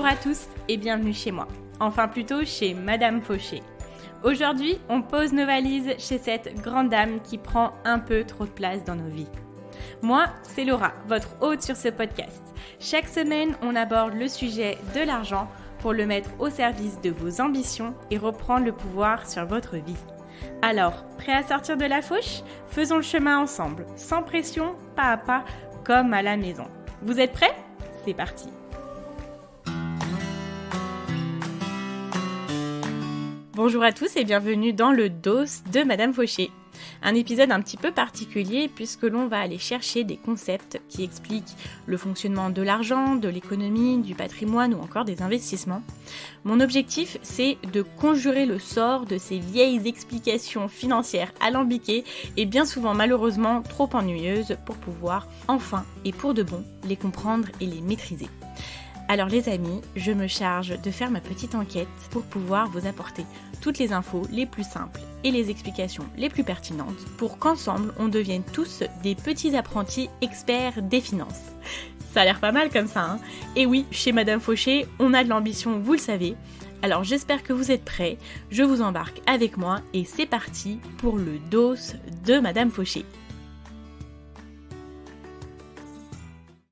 Bonjour à tous et bienvenue chez moi, enfin plutôt chez Madame Fauché. Aujourd'hui, on pose nos valises chez cette grande dame qui prend un peu trop de place dans nos vies. Moi, c'est Laura, votre hôte sur ce podcast. Chaque semaine, on aborde le sujet de l'argent pour le mettre au service de vos ambitions et reprendre le pouvoir sur votre vie. Alors, prêt à sortir de la fauche ? Faisons le chemin ensemble, sans pression, pas à pas, comme à la maison. Vous êtes prêts ? C'est parti. Bonjour à tous et bienvenue dans le dos de Madame Fauché. Un épisode un petit peu particulier puisque l'on va aller chercher des concepts qui expliquent le fonctionnement de l'argent, de l'économie, du patrimoine ou encore des investissements. Mon objectif, c'est de conjurer le sort de ces vieilles explications financières alambiquées et bien souvent malheureusement trop ennuyeuses pour pouvoir enfin et pour de bon les comprendre et les maîtriser. Alors les amis, je me charge de faire ma petite enquête pour pouvoir vous apporter toutes les infos les plus simples et les explications les plus pertinentes pour qu'ensemble on devienne tous des petits apprentis experts des finances. Ça a l'air pas mal comme ça, hein ? Et oui, chez Madame Fauché, on a de l'ambition, vous le savez. Alors j'espère que vous êtes prêts, je vous embarque avec moi et c'est parti pour le dos de Madame Fauché.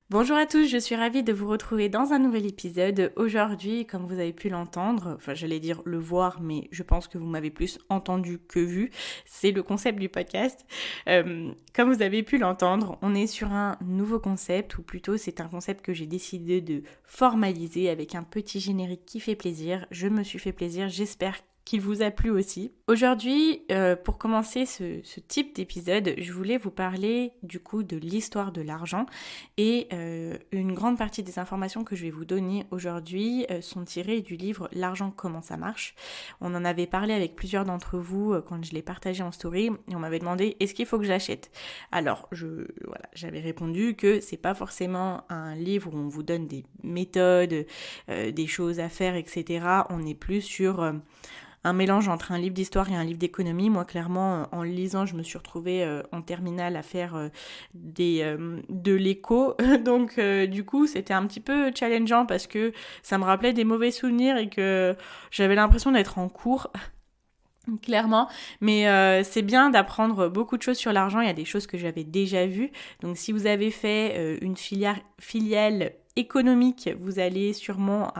Bonjour à tous, je suis ravie de vous retrouver dans un nouvel épisode. Aujourd'hui, comme vous avez pu l'entendre, enfin j'allais dire le voir, mais je pense que vous m'avez plus entendu que vu, c'est le concept du podcast. Comme vous avez pu l'entendre, on est sur un nouveau concept, ou plutôt c'est un concept que j'ai décidé de formaliser avec un petit générique qui fait plaisir. Je me suis fait plaisir, j'espère qu'il vous a plu aussi. Aujourd'hui, pour commencer ce type d'épisode, je voulais vous parler du coup de l'histoire de l'argent et une grande partie des informations que je vais vous donner aujourd'hui sont tirées du livre L'argent, comment ça marche. On en avait parlé avec plusieurs d'entre vous quand je l'ai partagé en story et on m'avait demandé est-ce qu'il faut que j'achète. Alors j'avais répondu que c'est pas forcément un livre où on vous donne des méthodes, des choses à faire, etc. On est plus sur un mélange entre un livre d'histoire et un livre d'économie. Moi, clairement, en le lisant, je me suis retrouvée en terminale à faire de l'éco. Donc, du coup, c'était un petit peu challengeant parce que ça me rappelait des mauvais souvenirs et que j'avais l'impression d'être en cours. Clairement, mais c'est bien d'apprendre beaucoup de choses sur l'argent. Il y a des choses que j'avais déjà vues. Donc, si vous avez fait une filiale économique, vous allez sûrement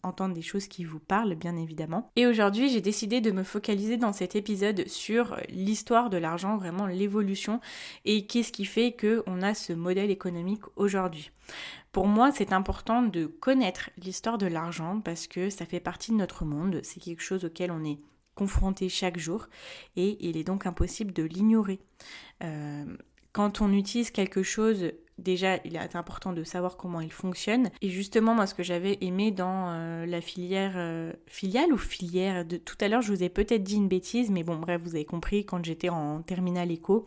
entendre des choses qui vous parlent, bien évidemment. Et aujourd'hui, j'ai décidé de me focaliser dans cet épisode sur l'histoire de l'argent, vraiment l'évolution et qu'est-ce qui fait qu'on a ce modèle économique aujourd'hui. Pour moi, c'est important de connaître l'histoire de l'argent parce que ça fait partie de notre monde, c'est quelque chose auquel on est confronté chaque jour et il est donc impossible de l'ignorer. Quand on utilise quelque chose, déjà, il est important de savoir comment il fonctionne. Et justement, moi, ce que j'avais aimé dans la filiale ou filière de tout à l'heure, je vous ai peut-être dit une bêtise, mais bon, bref, vous avez compris, quand j'étais en terminale éco,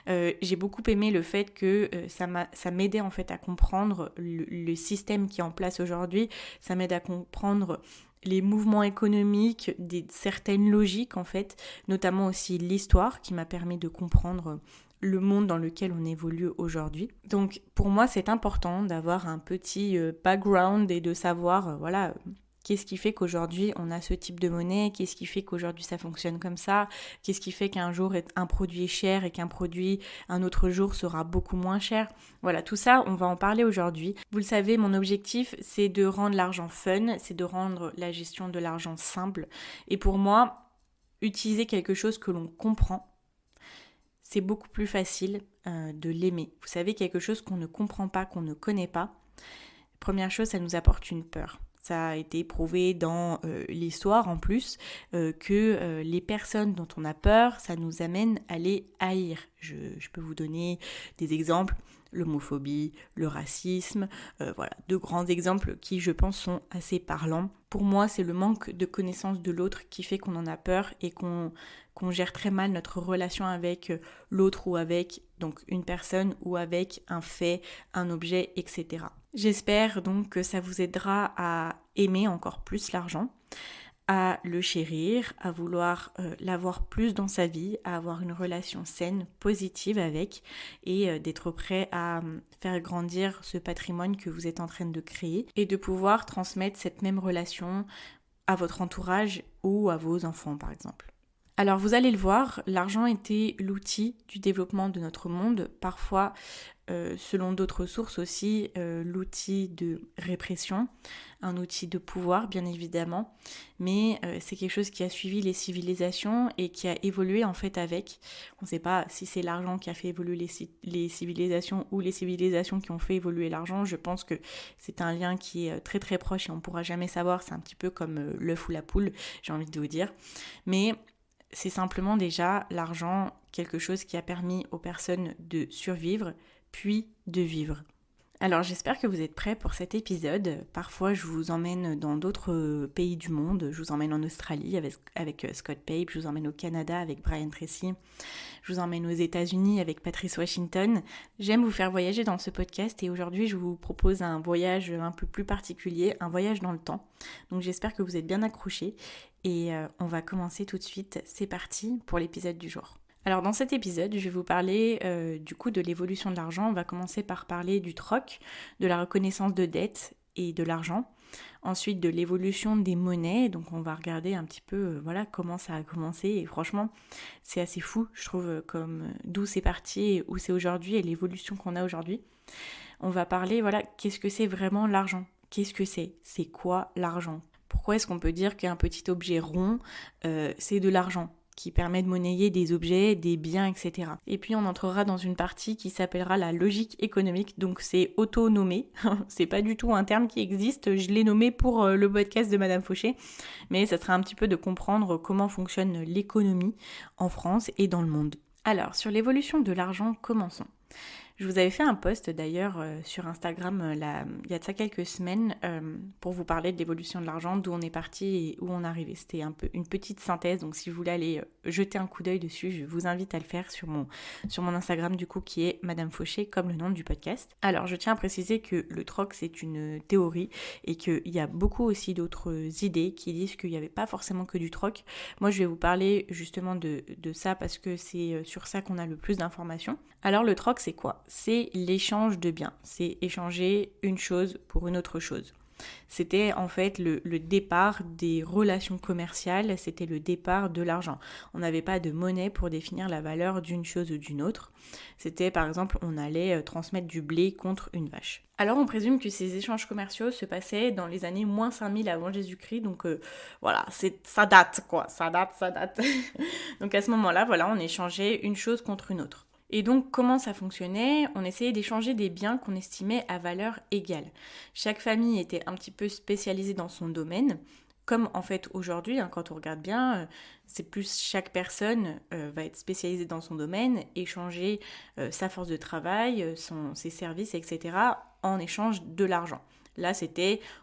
j'ai beaucoup aimé le fait que ça m'aidait en fait à comprendre le système qui est en place aujourd'hui. Ça m'aide à comprendre les mouvements économiques, certaines logiques en fait, notamment aussi l'histoire qui m'a permis de comprendre le monde dans lequel on évolue aujourd'hui. Donc pour moi c'est important d'avoir un petit background et de savoir qu'est-ce qui fait qu'aujourd'hui on a ce type de monnaie, qu'est-ce qui fait qu'aujourd'hui ça fonctionne comme ça, qu'est-ce qui fait qu'un jour un produit est cher et qu'un produit un autre jour sera beaucoup moins cher. Voilà, tout ça on va en parler aujourd'hui. Vous le savez, mon objectif c'est de rendre l'argent fun, c'est de rendre la gestion de l'argent simple. Et pour moi, utiliser quelque chose que l'on comprend, c'est beaucoup plus facile de l'aimer. Vous savez, quelque chose qu'on ne comprend pas, qu'on ne connaît pas, première chose, ça nous apporte une peur. Ça a été prouvé dans l'histoire en plus que les personnes dont on a peur, ça nous amène à les haïr. Je peux vous donner des exemples, l'homophobie, le racisme, deux grands exemples qui je pense sont assez parlants. Pour moi, c'est le manque de connaissance de l'autre qui fait qu'on en a peur et qu'on gère très mal notre relation avec l'autre ou avec donc une personne ou avec un fait, un objet, etc. J'espère donc que ça vous aidera à aimer encore plus l'argent, à le chérir, à vouloir l'avoir plus dans sa vie, à avoir une relation saine, positive avec et d'être prêt à faire grandir ce patrimoine que vous êtes en train de créer et de pouvoir transmettre cette même relation à votre entourage ou à vos enfants par exemple. Alors vous allez le voir, l'argent était l'outil du développement de notre monde, parfois selon d'autres sources aussi l'outil de répression, un outil de pouvoir bien évidemment, mais c'est quelque chose qui a suivi les civilisations et qui a évolué en fait avec. On ne sait pas si c'est l'argent qui a fait évoluer les civilisations ou les civilisations qui ont fait évoluer l'argent. Je pense que c'est un lien qui est très très proche et on ne pourra jamais savoir, c'est un petit peu comme l'œuf ou la poule, j'ai envie de vous dire. Mais c'est simplement déjà l'argent, quelque chose qui a permis aux personnes de survivre, puis de vivre. Alors j'espère que vous êtes prêts pour cet épisode. Parfois je vous emmène dans d'autres pays du monde. Je vous emmène en Australie avec Scott Pape, je vous emmène au Canada avec Brian Tracy, je vous emmène aux États-Unis avec Patrice Washington. J'aime vous faire voyager dans ce podcast et aujourd'hui je vous propose un voyage un peu plus particulier, un voyage dans le temps. Donc j'espère que vous êtes bien accrochés et on va commencer tout de suite. C'est parti pour l'épisode du jour. Alors dans cet épisode, je vais vous parler du coup de l'évolution de l'argent. On va commencer par parler du troc, de la reconnaissance de dette et de l'argent. Ensuite de l'évolution des monnaies, donc on va regarder un petit peu voilà comment ça a commencé et franchement c'est assez fou je trouve comme d'où c'est parti et où c'est aujourd'hui et l'évolution qu'on a aujourd'hui. On va parler voilà qu'est-ce que c'est vraiment l'argent, qu'est-ce que c'est quoi l'argent, pourquoi est-ce qu'on peut dire qu'un petit objet rond c'est de l'argent qui permet de monnayer des objets, des biens, etc. Et puis on entrera dans une partie qui s'appellera la logique économique, donc c'est auto-nommé, c'est pas du tout un terme qui existe, je l'ai nommé pour le podcast de Madame Fauché, mais ça sera un petit peu de comprendre comment fonctionne l'économie en France et dans le monde. Alors, sur l'évolution de l'argent, commençons. Je vous avais fait un post d'ailleurs sur Instagram il y a de ça quelques semaines pour vous parler de l'évolution de l'argent, d'où on est parti et où on est arrivé. C'était un peu une petite synthèse, donc si vous voulez aller jeter un coup d'œil dessus, je vous invite à le faire sur mon Instagram du coup qui est Madame Fauché comme le nom du podcast. Alors je tiens à préciser que le troc c'est une théorie et qu'il y a beaucoup aussi d'autres idées qui disent qu'il n'y avait pas forcément que du troc. Moi je vais vous parler justement de ça parce que c'est sur ça qu'on a le plus d'informations. Alors le troc c'est quoi ? C'est l'échange de biens, c'est échanger une chose pour une autre chose. C'était en fait le départ des relations commerciales, c'était le départ de l'argent. On n'avait pas de monnaie pour définir la valeur d'une chose ou d'une autre. C'était par exemple, on allait transmettre du blé contre une vache. Alors on présume que ces échanges commerciaux se passaient dans les années moins 5000 avant Jésus-Christ, donc voilà, ça date quoi, ça date. Donc à ce moment-là, voilà, on échangeait une chose contre une autre. Et donc, comment ça fonctionnait ? On essayait d'échanger des biens qu'on estimait à valeur égale. Chaque famille était un petit peu spécialisée dans son domaine, comme en fait aujourd'hui, quand on regarde bien, c'est plus chaque personne va être spécialisée dans son domaine, échanger sa force de travail, ses services, etc. en échange de l'argent. Là,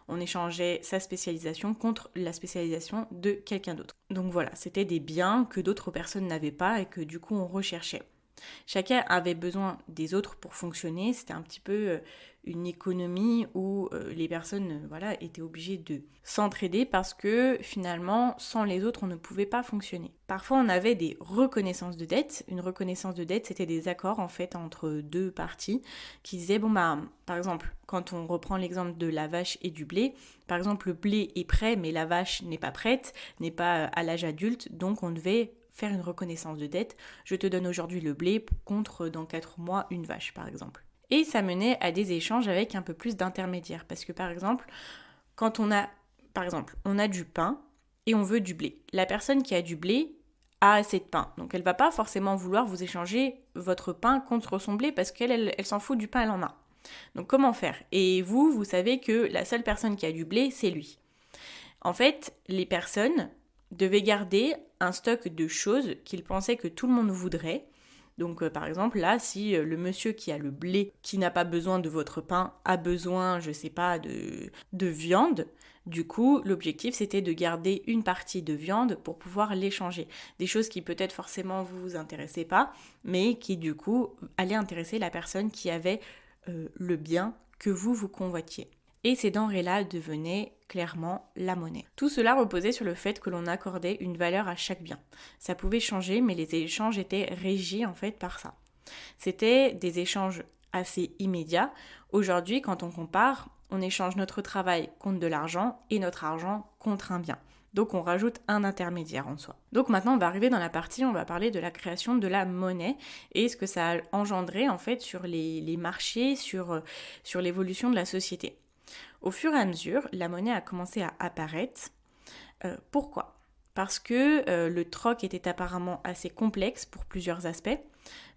on échangeait sa spécialisation contre la spécialisation de quelqu'un d'autre. Donc voilà, c'était des biens que d'autres personnes n'avaient pas et que du coup on recherchait. Chacun avait besoin des autres pour fonctionner, c'était un petit peu une économie où les personnes étaient obligées de s'entraider parce que finalement, sans les autres, on ne pouvait pas fonctionner. Parfois, on avait des reconnaissances de dette. Une reconnaissance de dette, c'était des accords en fait entre deux parties qui disaient, par exemple, quand on reprend l'exemple de la vache et du blé, par exemple, le blé est prêt, mais la vache n'est pas prête, n'est pas à l'âge adulte, donc on devait faire une reconnaissance de dette. Je te donne aujourd'hui le blé contre dans 4 mois une vache par exemple. Et ça menait à des échanges avec un peu plus d'intermédiaires parce que par exemple, quand on a du pain et on veut du blé. La personne qui a du blé a assez de pain. Donc elle va pas forcément vouloir vous échanger votre pain contre son blé parce qu'elle s'en fout du pain, elle en a. Donc comment faire ? Et vous savez que la seule personne qui a du blé, c'est lui. En fait, les personnes devaient garder un stock de choses qu'ils pensaient que tout le monde voudrait. Donc par exemple là, si le monsieur qui a le blé, qui n'a pas besoin de votre pain, a besoin, je sais pas, de viande, du coup l'objectif c'était de garder une partie de viande pour pouvoir l'échanger. Des choses qui peut-être forcément vous intéressaient pas, mais qui du coup allaient intéresser la personne qui avait le bien que vous convoitiez. et ces denrées-là devenaient clairement la monnaie. Tout cela reposait sur le fait que l'on accordait une valeur à chaque bien. Ça pouvait changer, mais les échanges étaient régis en fait par ça. C'était des échanges assez immédiats. Aujourd'hui, quand on compare, on échange notre travail contre de l'argent et notre argent contre un bien. Donc on rajoute un intermédiaire en soi. Donc maintenant on va arriver dans la partie où on va parler de la création de la monnaie et ce que ça a engendré en fait sur les marchés, sur l'évolution de la société. Au fur et à mesure, la monnaie a commencé à apparaître. Pourquoi ? Parce que le troc était apparemment assez complexe pour plusieurs aspects.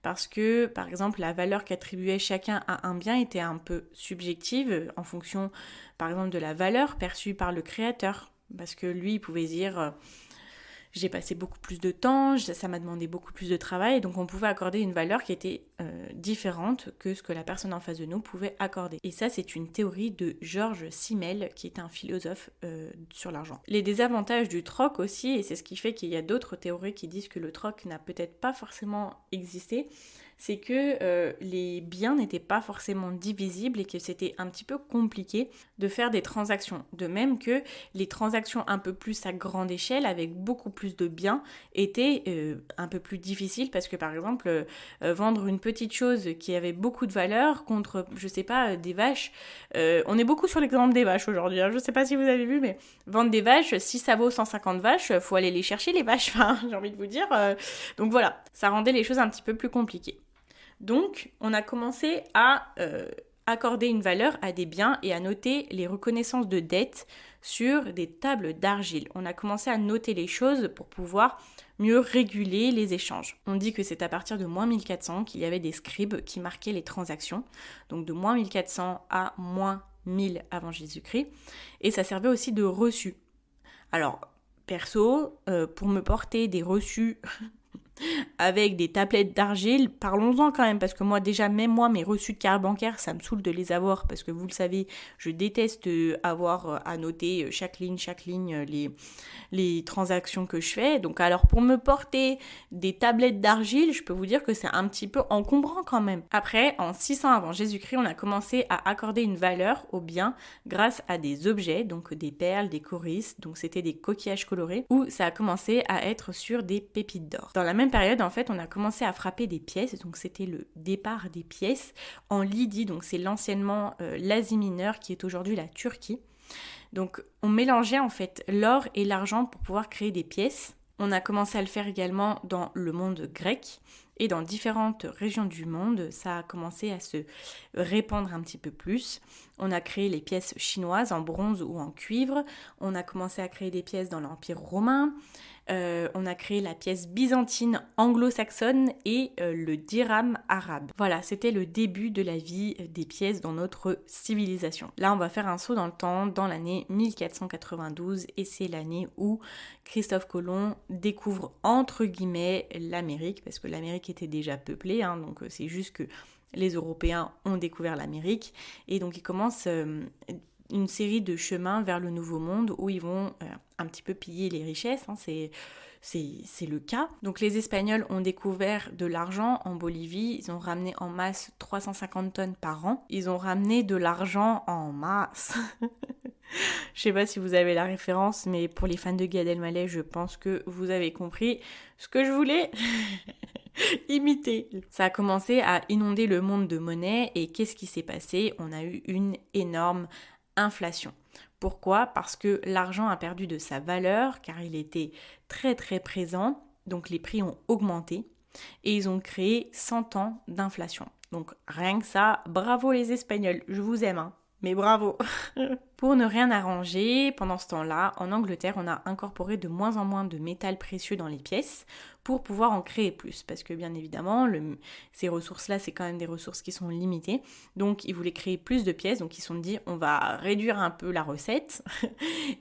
Parce que, par exemple, la valeur qu'attribuait chacun à un bien était un peu subjective en fonction, par exemple, de la valeur perçue par le créateur. Parce que lui, il pouvait dire j'ai passé beaucoup plus de temps, ça m'a demandé beaucoup plus de travail, donc on pouvait accorder une valeur qui était différente que ce que la personne en face de nous pouvait accorder. Et ça, c'est une théorie de Georges Simmel, qui est un philosophe sur l'argent. Les désavantages du troc aussi, et c'est ce qui fait qu'il y a d'autres théories qui disent que le troc n'a peut-être pas forcément existé, c'est que les biens n'étaient pas forcément divisibles et que c'était un petit peu compliqué de faire des transactions. De même que les transactions un peu plus à grande échelle, avec beaucoup plus de biens, étaient un peu plus difficiles parce que par exemple, vendre une petite chose qui avait beaucoup de valeur contre, je sais pas, des vaches, on est beaucoup sur l'exemple des vaches aujourd'hui, hein. Je sais pas si vous avez vu, mais vendre des vaches, si ça vaut 150 vaches, faut aller les chercher les vaches, enfin, j'ai envie de vous dire. Donc voilà, ça rendait les choses un petit peu plus compliquées. Donc, on a commencé à accorder une valeur à des biens et à noter les reconnaissances de dettes sur des tables d'argile. On a commencé à noter les choses pour pouvoir mieux réguler les échanges. On dit que c'est à partir de moins 1400 qu'il y avait des scribes qui marquaient les transactions, donc de moins 1400 à moins 1000 avant Jésus-Christ, et ça servait aussi de reçu. Alors, perso, pour me porter des reçus avec des tablettes d'argile, parlons-en quand même, parce que moi déjà, même moi, mes reçus de carte bancaire, ça me saoule de les avoir, parce que vous le savez, je déteste avoir à noter chaque ligne, les transactions que je fais. Donc alors pour me porter des tablettes d'argile, je peux vous dire que c'est un petit peu encombrant quand même. Après, en 600 avant Jésus-Christ, on a commencé à accorder une valeur aux biens grâce à des objets, donc des perles, des coris, donc c'était des coquillages colorés, où ça a commencé à être sur des pépites d'or. Dans la même période, en fait, on a commencé à frapper des pièces, donc c'était le départ des pièces en Lydie, donc c'est l'anciennement l'Asie mineure qui est aujourd'hui la Turquie. Donc on mélangeait en fait l'or et l'argent pour pouvoir créer des pièces. On a commencé à le faire également dans le monde grec et dans différentes régions du monde, ça a commencé à se répandre un petit peu plus. On a créé les pièces chinoises en bronze ou en cuivre, on a commencé à créer des pièces dans l'Empire romain, on a créé la pièce byzantine anglo-saxonne et le dirham arabe. Voilà, c'était le début de la vie des pièces dans notre civilisation. Là, on va faire un saut dans le temps, dans l'année 1492, et c'est l'année où Christophe Colomb découvre entre guillemets l'Amérique, parce que l'Amérique était déjà peuplée, hein, donc c'est juste que les Européens ont découvert l'Amérique, et donc ils commencent une série de chemins vers le Nouveau Monde où ils vont un petit peu piller les richesses, hein, c'est le cas. Donc les Espagnols ont découvert de l'argent en Bolivie, ils ont ramené en masse 350 tonnes par an, ils ont ramené de l'argent en masse. Je sais pas si vous avez la référence, mais pour les fans de Gad Elmaleh, je pense que vous avez compris ce que je voulais imiter. Ça a commencé à inonder le monde de monnaie, et qu'est-ce qui s'est passé ? On a eu une énorme inflation. Pourquoi ? Parce que l'argent a perdu de sa valeur, car il était très très présent, donc les prix ont augmenté, et ils ont créé 100 ans d'inflation. Donc rien que ça, bravo les Espagnols, je vous aime, hein. Mais bravo. Pour ne rien arranger, pendant ce temps-là, en Angleterre, on a incorporé de moins en moins de métal précieux dans les pièces pour pouvoir en créer plus. Parce que bien évidemment, ces ressources-là, c'est quand même des ressources qui sont limitées. Donc, ils voulaient créer plus de pièces. Donc, ils se sont dit, on va réduire un peu la recette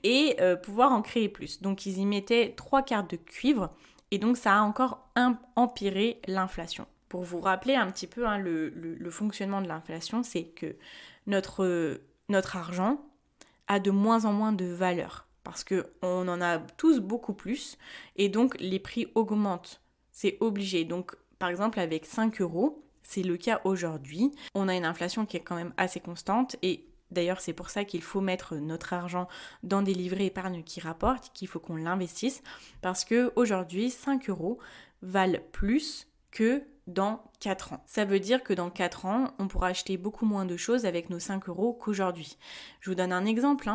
et pouvoir en créer plus. Donc, ils y mettaient 3/4 de cuivre. Et donc, ça a encore empiré l'inflation. Pour vous rappeler un petit peu le fonctionnement de l'inflation, c'est que notre argent a de moins en moins de valeur parce qu'on en a tous beaucoup plus et donc les prix augmentent. C'est obligé. Donc par exemple avec 5 €, c'est le cas aujourd'hui, on a une inflation qui est quand même assez constante et D'ailleurs, c'est pour ça qu'il faut mettre notre argent dans des livrets épargne qui rapportent, qu'il faut qu'on l'investisse, parce qu'aujourd'hui, 5 euros valent plus que dans 4 ans. Ça veut dire que dans 4 ans, on pourra acheter beaucoup moins de choses avec nos 5 euros qu'aujourd'hui. Je vous donne un exemple.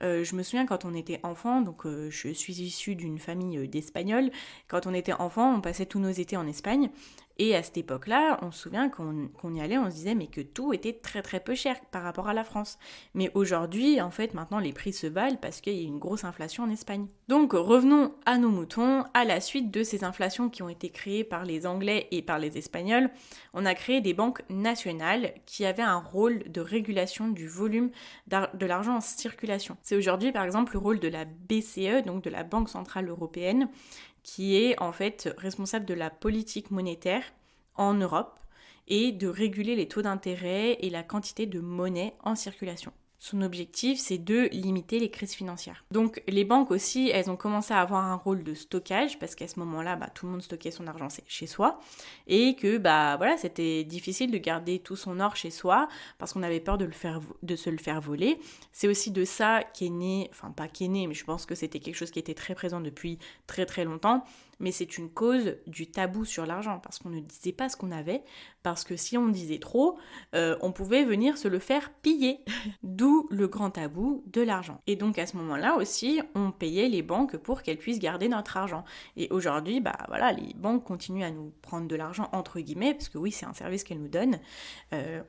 Je me souviens quand on était enfant, donc je suis issue d'une famille d'Espagnols. Quand on était enfant, on passait tous nos étés en Espagne. Et à cette époque-là, on se souvient qu'on y allait, on se disait mais que tout était très très peu cher par rapport à la France. Mais aujourd'hui, en fait, maintenant les prix se valent parce qu'il y a une grosse inflation en Espagne. Donc revenons à nos moutons. À la suite de ces inflations qui ont été créées par les Anglais et par les Espagnols, on a créé des banques nationales qui avaient un rôle de régulation du volume de l'argent en circulation. C'est aujourd'hui par exemple le rôle de la BCE, donc de la Banque Centrale Européenne, qui est en fait responsable de la politique monétaire en Europe et de réguler les taux d'intérêt et la quantité de monnaie en circulation. Son objectif, c'est de limiter les crises financières. Donc les banques aussi, elles ont commencé à avoir un rôle de stockage parce qu'à ce moment-là, tout le monde stockait son argent chez soi et que c'était difficile de garder tout son or chez soi parce qu'on avait peur de se le faire voler. C'est aussi de ça qu'est né, enfin pas qu'est né, mais je pense que c'était quelque chose qui était très présent depuis très très longtemps. Mais c'est une cause du tabou sur l'argent, parce qu'on ne disait pas ce qu'on avait, parce que si on disait trop, on pouvait venir se le faire piller. D'où le grand tabou de l'argent. Et donc à ce moment-là aussi, on payait les banques pour qu'elles puissent garder notre argent. Et aujourd'hui, les banques continuent à nous prendre de l'argent entre guillemets, parce que oui, c'est un service qu'elles nous donnent.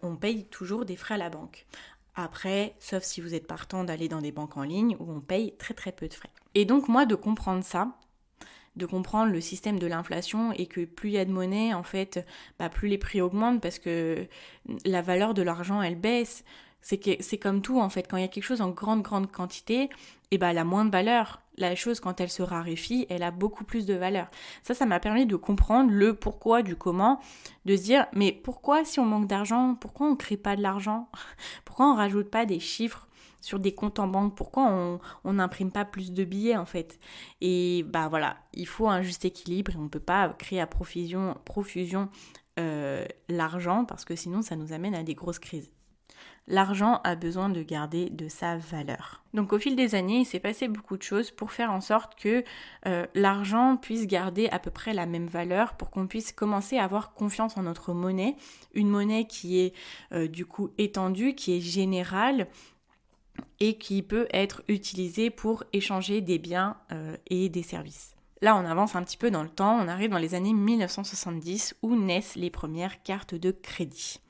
On paye toujours des frais à la banque. Après, sauf si vous êtes partant d'aller dans des banques en ligne où on paye très très peu de frais. Et donc moi, de comprendre ça, de comprendre le système de l'inflation et que plus il y a de monnaie, en fait, plus les prix augmentent parce que la valeur de l'argent, elle baisse. C'est comme tout, en fait. Quand il y a quelque chose en grande quantité, elle a moins de valeur. La chose, quand elle se raréfie, elle a beaucoup plus de valeur. Ça m'a permis de comprendre le pourquoi du comment, de se dire, mais pourquoi si on manque d'argent, pourquoi on ne crée pas de l'argent ? Pourquoi on ne rajoute pas des chiffres sur des comptes en banque, pourquoi on n'imprime pas plus de billets en fait. Et il faut un juste équilibre et on ne peut pas créer à profusion l'argent parce que sinon ça nous amène à des grosses crises. L'argent a besoin de garder de sa valeur. Donc au fil des années, il s'est passé beaucoup de choses pour faire en sorte que l'argent puisse garder à peu près la même valeur pour qu'on puisse commencer à avoir confiance en notre monnaie. Une monnaie qui est du coup étendue, qui est générale, et qui peut être utilisé pour échanger des biens et des services. Là, on avance un petit peu dans le temps, on arrive dans les années 1970 où naissent les premières cartes de crédit.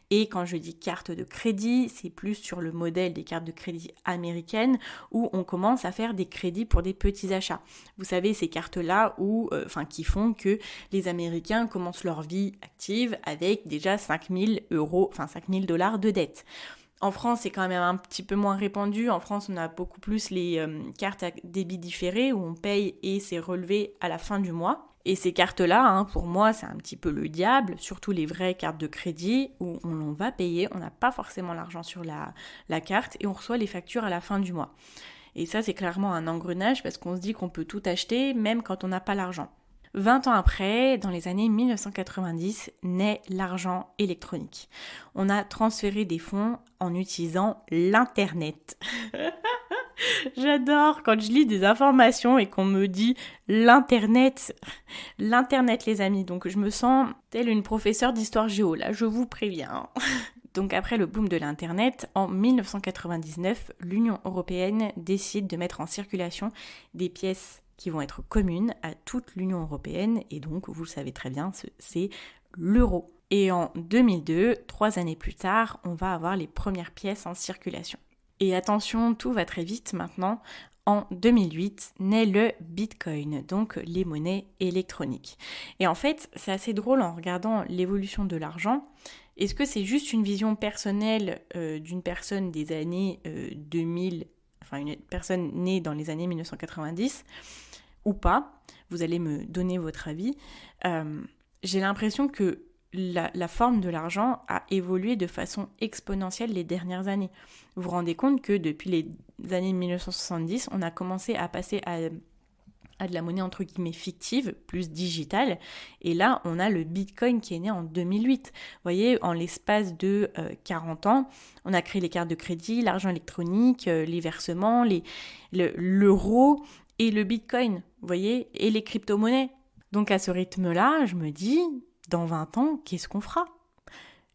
Et quand je dis carte de crédit, c'est plus sur le modèle des cartes de crédit américaines où on commence à faire des crédits pour des petits achats. Vous savez, ces cartes-là qui font que les Américains commencent leur vie active avec déjà 5 000 $ de dette. En France, c'est quand même un petit peu moins répandu. En France, on a beaucoup plus les cartes à débit différé où on paye et c'est relevé à la fin du mois. Et ces cartes-là, pour moi, c'est un petit peu le diable, surtout les vraies cartes de crédit où on va payer, on n'a pas forcément l'argent sur la carte et on reçoit les factures à la fin du mois. Et ça, c'est clairement un engrenage parce qu'on se dit qu'on peut tout acheter même quand on n'a pas l'argent. 20 ans après, dans les années 1990, naît l'argent électronique. On a transféré des fonds en utilisant l'Internet. J'adore quand je lis des informations et qu'on me dit l'Internet. L'Internet, les amis. Donc je me sens telle une professeure d'histoire géo, là, je vous préviens. Donc après le boom de l'Internet, en 1999, l'Union européenne décide de mettre en circulation des pièces qui vont être communes à toute l'Union européenne et donc, vous le savez très bien, c'est l'euro. Et en 2002, 3 années plus tard, on va avoir les premières pièces en circulation. Et attention, tout va très vite maintenant. En 2008, naît le Bitcoin, donc les monnaies électroniques. Et en fait, c'est assez drôle en regardant l'évolution de l'argent. Est-ce que c'est juste une vision personnelle d'une personne des années 2000, une personne née dans les années 1990 ou pas? Vous allez me donner votre avis. J'ai l'impression que la forme de l'argent a évolué de façon exponentielle les dernières années. Vous vous rendez compte que depuis les années 1970, on a commencé à passer à de la monnaie entre guillemets fictive, plus digitale. Et là, on a le Bitcoin qui est né en 2008. Vous voyez, en l'espace de 40 ans, on a créé les cartes de crédit, l'argent électronique, les versements, l'euro et le Bitcoin, vous voyez, et les crypto-monnaies. Donc à ce rythme-là, je me dis, dans 20 ans, qu'est-ce qu'on fera ?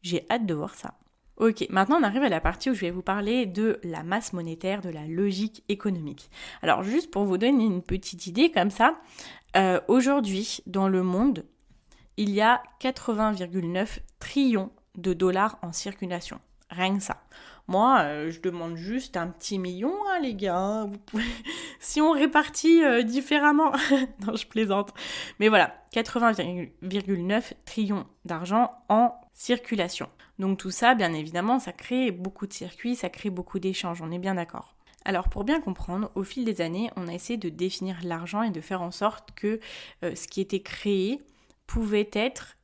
J'ai hâte de voir ça. Ok, maintenant on arrive à la partie où je vais vous parler de la masse monétaire, de la logique économique. Alors juste pour vous donner une petite idée comme ça, aujourd'hui dans le monde, il y a 80,9 trillions de dollars en circulation. Rien que ça. Moi, je demande juste un petit million, hein, les gars. Vous pouvez... si on répartit différemment. Non, je plaisante. Mais voilà, 80,9 trillions d'argent en circulation. Donc tout ça, bien évidemment, ça crée beaucoup de circuits, ça crée beaucoup d'échanges, on est bien d'accord. Alors pour bien comprendre, au fil des années, on a essayé de définir l'argent et de faire en sorte que ce qui était créé pouvait être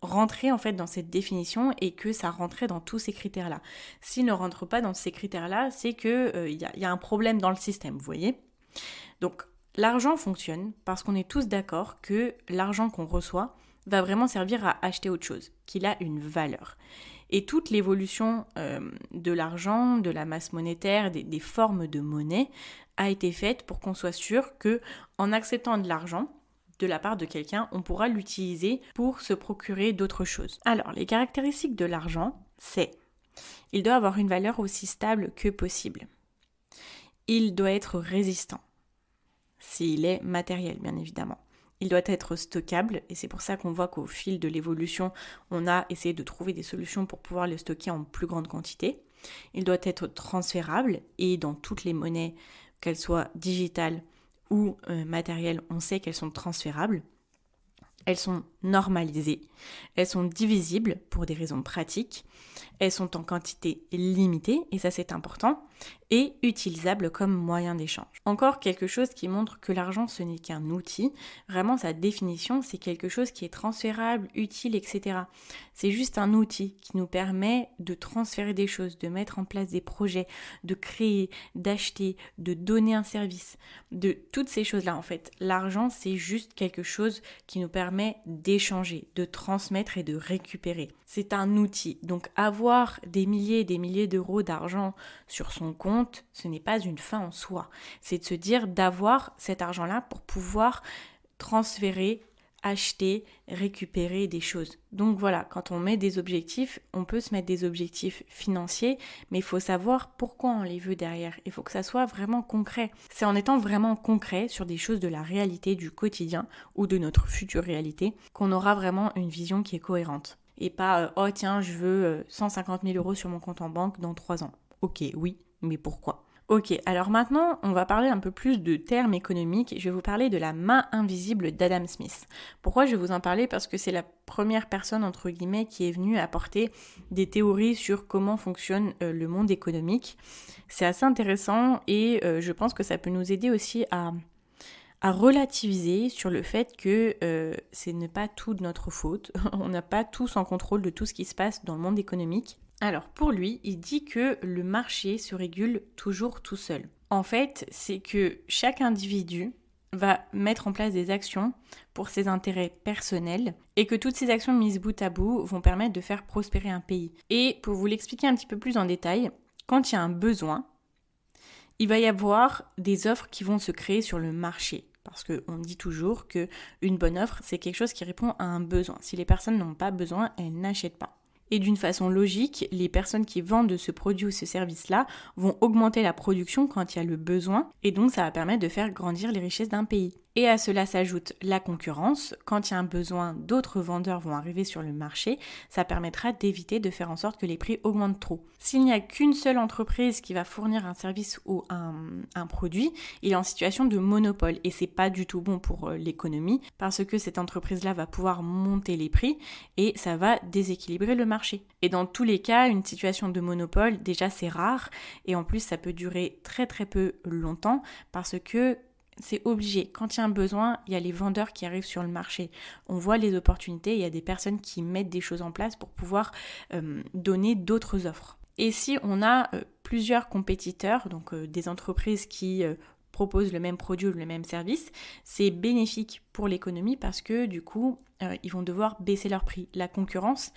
rentrer en fait dans cette définition et que ça rentrait dans tous ces critères-là. S'il ne rentre pas dans ces critères-là, c'est que y a un problème dans le système, vous voyez. Donc l'argent fonctionne parce qu'on est tous d'accord que l'argent qu'on reçoit va vraiment servir à acheter autre chose, qu'il a une valeur. Et toute l'évolution de l'argent, de la masse monétaire, des formes de monnaie a été faite pour qu'on soit sûr que en acceptant de l'argent de la part de quelqu'un, on pourra l'utiliser pour se procurer d'autres choses. Alors, les caractéristiques de l'argent, c'est il doit avoir une valeur aussi stable que possible. Il doit être résistant, s'il est matériel, bien évidemment. Il doit être stockable, et c'est pour ça qu'on voit qu'au fil de l'évolution, on a essayé de trouver des solutions pour pouvoir le stocker en plus grande quantité. Il doit être transférable, et dans toutes les monnaies, qu'elles soient digitales ou matérielles, on sait qu'elles sont transférables. Elles sont normalisées, elles sont divisibles pour des raisons pratiques, elles sont en quantité limitée, et ça c'est important, et utilisables comme moyen d'échange. Encore quelque chose qui montre que l'argent ce n'est qu'un outil, vraiment sa définition c'est quelque chose qui est transférable, utile, etc. C'est juste un outil qui nous permet de transférer des choses, de mettre en place des projets, de créer, d'acheter, de donner un service, de toutes ces choses-là en fait. L'argent c'est juste quelque chose qui nous permet d'échanger, de transmettre et de récupérer. C'est un outil, donc avoir des milliers et des milliers d'euros d'argent sur son compte, ce n'est pas une fin en soi. C'est de se dire d'avoir cet argent-là pour pouvoir transférer, acheter, récupérer des choses. Donc voilà, quand on met des objectifs, on peut se mettre des objectifs financiers, mais il faut savoir pourquoi on les veut derrière. Il faut que ça soit vraiment concret. C'est en étant vraiment concret sur des choses de la réalité, du quotidien ou de notre future réalité, qu'on aura vraiment une vision qui est cohérente. Et pas oh tiens, je veux 150 000 euros sur mon compte en banque dans 3 ans. Ok, oui, mais pourquoi ? Ok, alors maintenant, on va parler un peu plus de termes économiques. Je vais vous parler de la main invisible d'Adam Smith. Pourquoi je vais vous en parler ? Parce que c'est la première personne, entre guillemets, qui est venue apporter des théories sur comment fonctionne le monde économique. C'est assez intéressant et je pense que ça peut nous aider aussi à relativiser sur le fait que ce n'est pas tout de notre faute. On n'a pas tous en contrôle de tout ce qui se passe dans le monde économique. Alors pour lui, il dit que le marché se régule toujours tout seul. En fait, c'est que chaque individu va mettre en place des actions pour ses intérêts personnels et que toutes ces actions mises bout à bout vont permettre de faire prospérer un pays. Et pour vous l'expliquer un petit peu plus en détail, quand il y a un besoin, il va y avoir des offres qui vont se créer sur le marché. Parce qu'on dit toujours qu'une bonne offre, c'est quelque chose qui répond à un besoin. Si les personnes n'ont pas besoin, elles n'achètent pas. Et d'une façon logique, les personnes qui vendent ce produit ou ce service-là vont augmenter la production quand il y a le besoin, et donc ça va permettre de faire grandir les richesses d'un pays. Et à cela s'ajoute la concurrence. Quand il y a un besoin, d'autres vendeurs vont arriver sur le marché. Ça permettra d'éviter de faire en sorte que les prix augmentent trop. S'il n'y a qu'une seule entreprise qui va fournir un service ou un produit, il est en situation de monopole. Et c'est pas du tout bon pour l'économie parce que cette entreprise-là va pouvoir monter les prix et ça va déséquilibrer le marché. Et dans tous les cas, une situation de monopole, déjà c'est rare et en plus ça peut durer très très peu longtemps parce que c'est obligé. Quand il y a un besoin, il y a les vendeurs qui arrivent sur le marché. On voit les opportunités, il y a des personnes qui mettent des choses en place pour pouvoir donner d'autres offres. Et si on a plusieurs compétiteurs, donc des entreprises qui proposent le même produit ou le même service, c'est bénéfique pour l'économie parce que du coup, ils vont devoir baisser leur prix. La concurrence,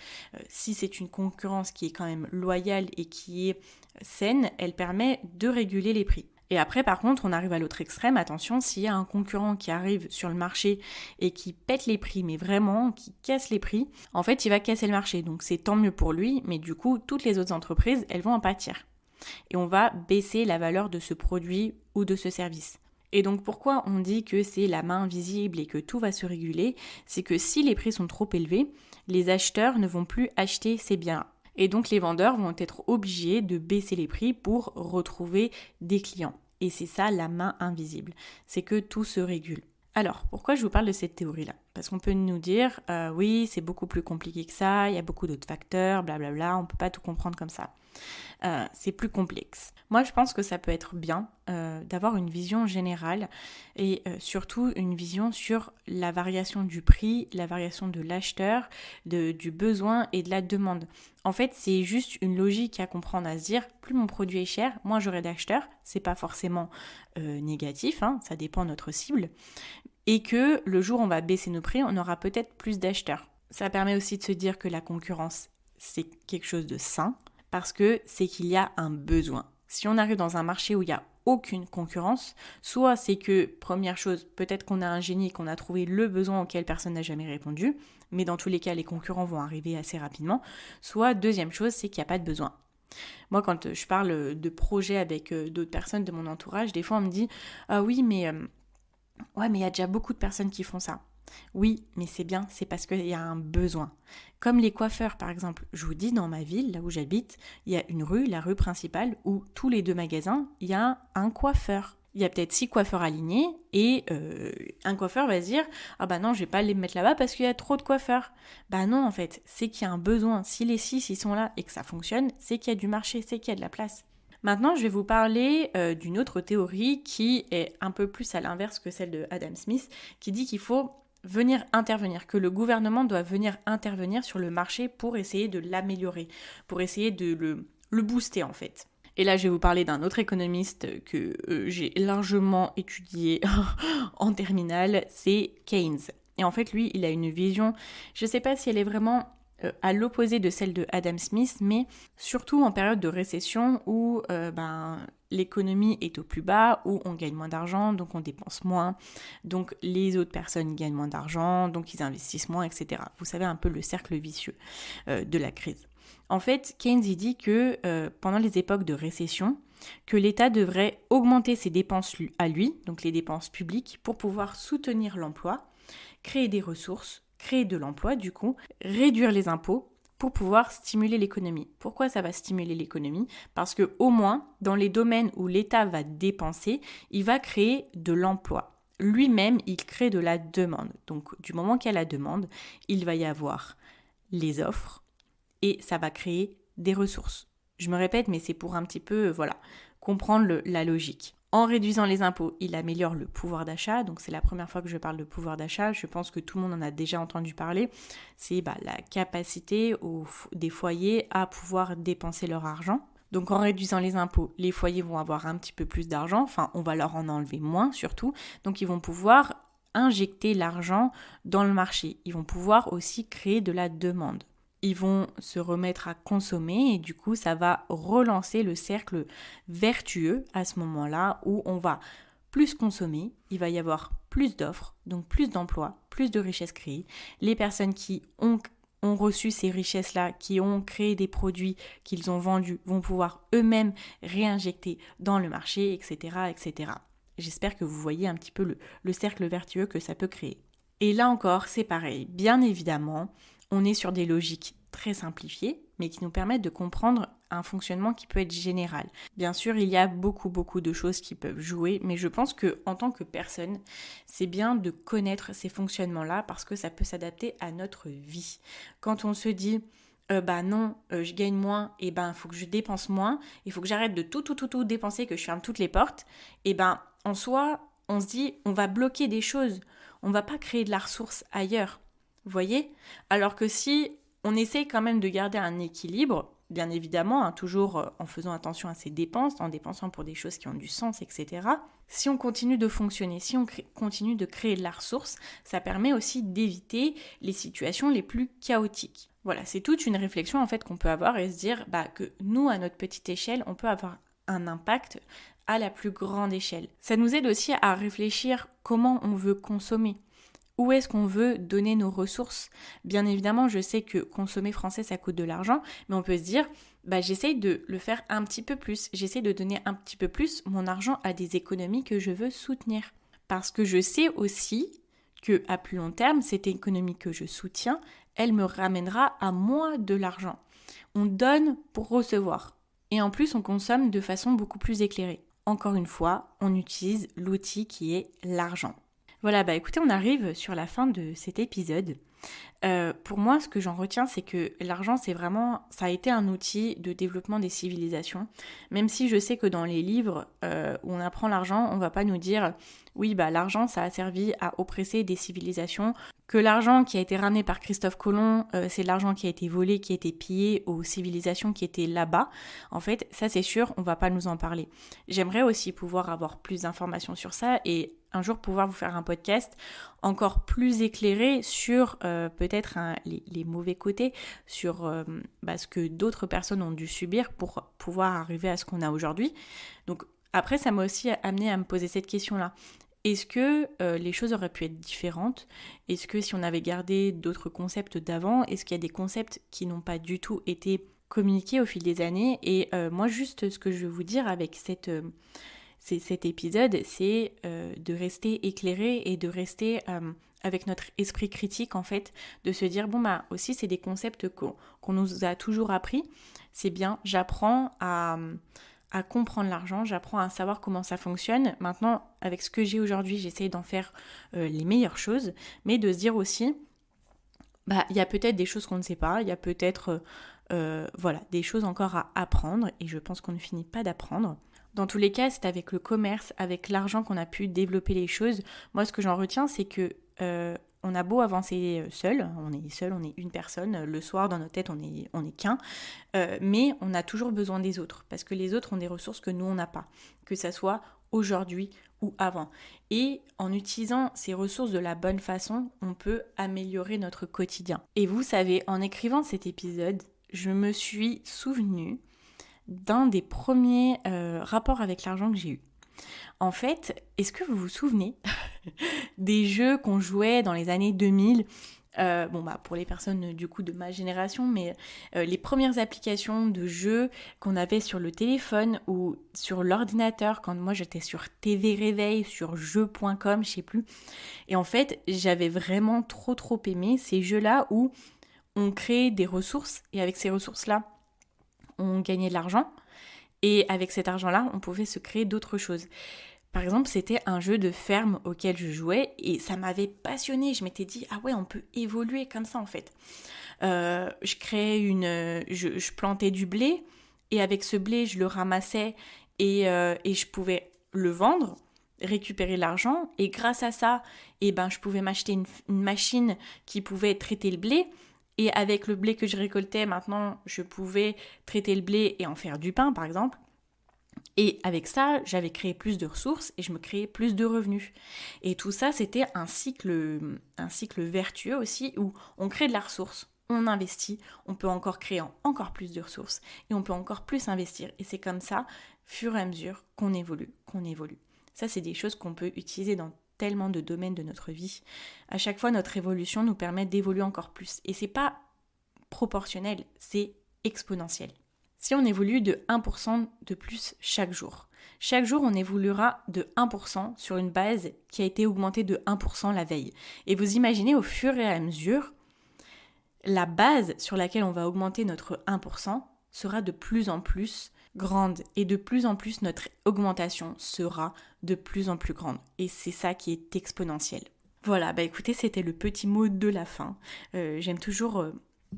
si c'est une concurrence qui est quand même loyale et qui est saine, elle permet de réguler les prix. Et après, par contre, on arrive à l'autre extrême. Attention, s'il y a un concurrent qui arrive sur le marché et qui pète les prix, mais vraiment, qui casse les prix, en fait, il va casser le marché. Donc, c'est tant mieux pour lui, mais du coup, toutes les autres entreprises, elles vont en pâtir. Et on va baisser la valeur de ce produit ou de ce service. Et donc, pourquoi on dit que c'est la main invisible et que tout va se réguler? C'est que si les prix sont trop élevés, les acheteurs ne vont plus acheter ces biens. Et donc les vendeurs vont être obligés de baisser les prix pour retrouver des clients. Et c'est ça la main invisible, c'est que tout se régule. Alors, pourquoi je vous parle de cette théorie-là? Parce qu'on peut nous dire, oui, c'est beaucoup plus compliqué que ça, il y a beaucoup d'autres facteurs, blablabla, on ne peut pas tout comprendre comme ça. C'est plus complexe. Moi, je pense que ça peut être bien d'avoir une vision générale et surtout une vision sur la variation du prix, la variation de l'acheteur, du besoin et de la demande. En fait, c'est juste une logique à comprendre, à se dire, plus mon produit est cher, moins j'aurai d'acheteurs. C'est pas forcément négatif, ça dépend de notre cible. Et que le jour où on va baisser nos prix, on aura peut-être plus d'acheteurs. Ça permet aussi de se dire que la concurrence, c'est quelque chose de sain, parce que c'est qu'il y a un besoin. Si on arrive dans un marché où il n'y a aucune concurrence, soit c'est que, première chose, peut-être qu'on a un génie, qu'on a trouvé le besoin auquel personne n'a jamais répondu, mais dans tous les cas, les concurrents vont arriver assez rapidement, soit deuxième chose, c'est qu'il n'y a pas de besoin. Moi, quand je parle de projets avec d'autres personnes de mon entourage, des fois on me dit « Ah oui, mais il y a déjà beaucoup de personnes qui font ça. » Oui, mais c'est bien, c'est parce qu'il y a un besoin. Comme les coiffeurs, par exemple. Je vous dis, dans ma ville, là où j'habite, il y a une rue, la rue principale, où tous les 2 magasins, il y a un coiffeur. Il y a peut-être 6 coiffeurs alignés et un coiffeur va se dire « Ah bah non, je vais pas les mettre là-bas parce qu'il y a trop de coiffeurs. » Bah non, en fait, c'est qu'il y a un besoin. Si les 6, ils sont là et que ça fonctionne, c'est qu'il y a du marché, c'est qu'il y a de la place. Maintenant, je vais vous parler d'une autre théorie qui est un peu plus à l'inverse que celle de Adam Smith, qui dit qu'il faut venir intervenir, que le gouvernement doit venir intervenir sur le marché pour essayer de l'améliorer, pour essayer de le booster en fait. Et là, je vais vous parler d'un autre économiste que j'ai largement étudié en terminale, c'est Keynes. Et en fait, lui, il a une vision, je ne sais pas si elle est vraiment à l'opposé de celle de Adam Smith, mais surtout en période de récession où l'économie est au plus bas, où on gagne moins d'argent, donc on dépense moins, donc les autres personnes gagnent moins d'argent, donc ils investissent moins, etc. Vous savez un peu le cercle vicieux de la crise. En fait, Keynes il dit que pendant les époques de récession, que l'État devrait augmenter ses dépenses à lui, donc les dépenses publiques, pour pouvoir soutenir l'emploi, créer des ressources, créer de l'emploi du coup, réduire les impôts pour pouvoir stimuler l'économie. Pourquoi ça va stimuler l'économie? Parce que au moins, dans les domaines où l'État va dépenser, il va créer de l'emploi. Lui-même, il crée de la demande. Donc du moment qu'il y a la demande, il va y avoir les offres et ça va créer des ressources. Je me répète, mais c'est pour un petit peu, comprendre la logique. En réduisant les impôts, il améliore le pouvoir d'achat. Donc c'est la première fois que je parle de pouvoir d'achat. Je pense que tout le monde en a déjà entendu parler. C'est la capacité des foyers à pouvoir dépenser leur argent. Donc en réduisant les impôts, les foyers vont avoir un petit peu plus d'argent. Enfin, on va leur en enlever moins surtout. Donc ils vont pouvoir injecter l'argent dans le marché. Ils vont pouvoir aussi créer de la demande. Ils vont se remettre à consommer et du coup ça va relancer le cercle vertueux à ce moment-là où on va plus consommer, il va y avoir plus d'offres, donc plus d'emplois, plus de richesses créées. Les personnes qui ont reçu ces richesses-là, qui ont créé des produits qu'ils ont vendus, vont pouvoir eux-mêmes réinjecter dans le marché, etc., etc. J'espère que vous voyez un petit peu le cercle vertueux que ça peut créer. Et là encore, c'est pareil, bien évidemment, on est sur des logiques très simplifiées, mais qui nous permettent de comprendre un fonctionnement qui peut être général. Bien sûr, il y a beaucoup de choses qui peuvent jouer, mais je pense qu'en tant que personne, c'est bien de connaître ces fonctionnements-là parce que ça peut s'adapter à notre vie. Quand on se dit je gagne moins, il faut que je dépense moins, il faut que j'arrête de tout dépenser, que je ferme toutes les portes, en soi, on se dit, on va bloquer des choses, on va pas créer de la ressource ailleurs. Vous voyez? Alors que si on essaie quand même de garder un équilibre, bien évidemment, hein, toujours en faisant attention à ses dépenses, en dépensant pour des choses qui ont du sens, etc. Si on continue de fonctionner, si on continue de créer de la ressource, ça permet aussi d'éviter les situations les plus chaotiques. Voilà, c'est toute une réflexion en fait qu'on peut avoir et se dire que nous, à notre petite échelle, on peut avoir un impact à la plus grande échelle. Ça nous aide aussi à réfléchir comment on veut consommer. Où est-ce qu'on veut donner nos ressources ? Bien évidemment, je sais que consommer français, ça coûte de l'argent, mais on peut se dire, j'essaye de le faire un petit peu plus. J'essaye de donner un petit peu plus mon argent à des économies que je veux soutenir. Parce que je sais aussi qu'à plus long terme, cette économie que je soutiens, elle me ramènera à moi de l'argent. On donne pour recevoir. Et en plus, on consomme de façon beaucoup plus éclairée. Encore une fois, on utilise l'outil qui est l'argent. Voilà, écoutez, on arrive sur la fin de cet épisode. Pour moi, ce que j'en retiens, c'est que l'argent, ça a été un outil de développement des civilisations. Même si je sais que dans les livres où on apprend l'argent, on va pas nous dire oui, l'argent, ça a servi à oppresser des civilisations, que l'argent qui a été ramené par Christophe Colomb, c'est de l'argent qui a été volé, qui a été pillé aux civilisations qui étaient là-bas. En fait, ça c'est sûr, on va pas nous en parler. J'aimerais aussi pouvoir avoir plus d'informations sur ça et un jour pouvoir vous faire un podcast encore plus éclairé sur peut-être les mauvais côtés, sur ce que d'autres personnes ont dû subir pour pouvoir arriver à ce qu'on a aujourd'hui. Donc après, ça m'a aussi amené à me poser cette question-là. Est-ce que les choses auraient pu être différentes ? Est-ce que si on avait gardé d'autres concepts d'avant, est-ce qu'il y a des concepts qui n'ont pas du tout été communiqués au fil des années ? Et moi, juste ce que je veux vous dire avec cet épisode, c'est de rester éclairé et de rester avec notre esprit critique, en fait, de se dire, aussi, c'est des concepts qu'on nous a toujours appris. C'est bien, j'apprends à comprendre l'argent, j'apprends à savoir comment ça fonctionne. Maintenant, avec ce que j'ai aujourd'hui, j'essaye d'en faire les meilleures choses, mais de se dire aussi, il y a peut-être des choses qu'on ne sait pas, il y a peut-être des choses encore à apprendre, et je pense qu'on ne finit pas d'apprendre. Dans tous les cas, c'est avec le commerce, avec l'argent qu'on a pu développer les choses. Moi, ce que j'en retiens, c'est que on a beau avancer seul, on est une personne, le soir dans notre tête on est qu'un, mais on a toujours besoin des autres, parce que les autres ont des ressources que nous on n'a pas, que ça soit aujourd'hui ou avant. Et en utilisant ces ressources de la bonne façon, on peut améliorer notre quotidien. Et vous savez, en écrivant cet épisode, je me suis souvenue d'un des premiers rapports avec l'argent que j'ai eu. En fait, est-ce que vous vous souvenez des jeux qu'on jouait dans les années 2000 ? Pour les personnes du coup de ma génération, mais les premières applications de jeux qu'on avait sur le téléphone ou sur l'ordinateur, quand moi j'étais sur TV Réveil, sur jeux.com, je sais plus. Et en fait, j'avais vraiment trop aimé ces jeux-là où on créait des ressources et avec ces ressources-là, on gagnait de l'argent. Et avec cet argent-là, on pouvait se créer d'autres choses. Par exemple, c'était un jeu de ferme auquel je jouais et ça m'avait passionnée. Je m'étais dit, ah ouais, on peut évoluer comme ça en fait. Je plantais du blé et avec ce blé, je le ramassais et je pouvais le vendre, récupérer l'argent. Et grâce à ça, je pouvais m'acheter une machine qui pouvait traiter le blé. Et avec le blé que je récoltais, maintenant, je pouvais traiter le blé et en faire du pain, par exemple. Et avec ça, j'avais créé plus de ressources et je me créais plus de revenus. Et tout ça, c'était un cycle vertueux aussi où on crée de la ressource, on investit, on peut encore créer encore plus de ressources et on peut encore plus investir. Et c'est comme ça, fur et à mesure, qu'on évolue. Ça, c'est des choses qu'on peut utiliser dans tellement de domaines de notre vie. À chaque fois, notre évolution nous permet d'évoluer encore plus. Et c'est pas proportionnel, c'est exponentiel. Si on évolue de 1% de plus chaque jour, on évoluera de 1% sur une base qui a été augmentée de 1% la veille. Et vous imaginez au fur et à mesure, la base sur laquelle on va augmenter notre 1% sera de plus en plus grande et de plus en plus notre augmentation sera de plus en plus grande. Et c'est ça qui est exponentiel. Voilà, écoutez, c'était le petit mot de la fin. J'aime toujours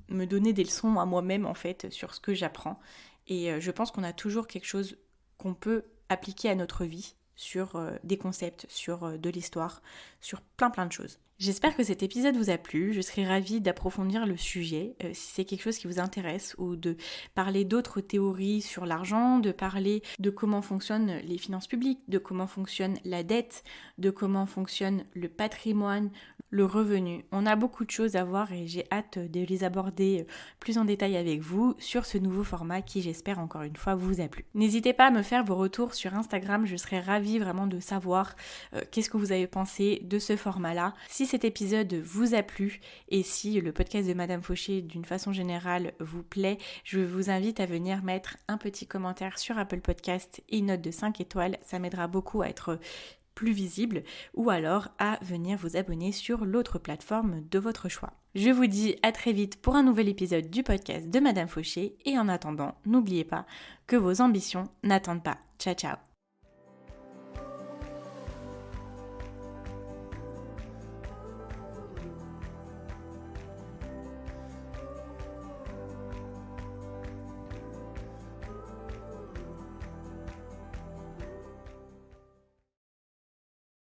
me donner des leçons à moi-même en fait sur ce que j'apprends. Et je pense qu'on a toujours quelque chose qu'on peut appliquer à notre vie sur des concepts, sur de l'histoire, sur plein de choses. J'espère que cet épisode vous a plu, je serais ravie d'approfondir le sujet, si c'est quelque chose qui vous intéresse, ou de parler d'autres théories sur l'argent, de parler de comment fonctionnent les finances publiques, de comment fonctionne la dette, de comment fonctionne le patrimoine, le revenu. On a beaucoup de choses à voir et j'ai hâte de les aborder plus en détail avec vous sur ce nouveau format qui, j'espère encore une fois, vous a plu. N'hésitez pas à me faire vos retours sur Instagram, je serais ravie vraiment de savoir qu'est-ce que vous avez pensé de ce format-là. Si cet épisode vous a plu et si le podcast de Madame Fauché d'une façon générale vous plaît, je vous invite à venir mettre un petit commentaire sur Apple Podcast et une note de 5 étoiles, ça m'aidera beaucoup à être plus visible, ou alors à venir vous abonner sur l'autre plateforme de votre choix. Je vous dis à très vite pour un nouvel épisode du podcast de Madame Fauché et en attendant, n'oubliez pas que vos ambitions n'attendent pas. Ciao ciao.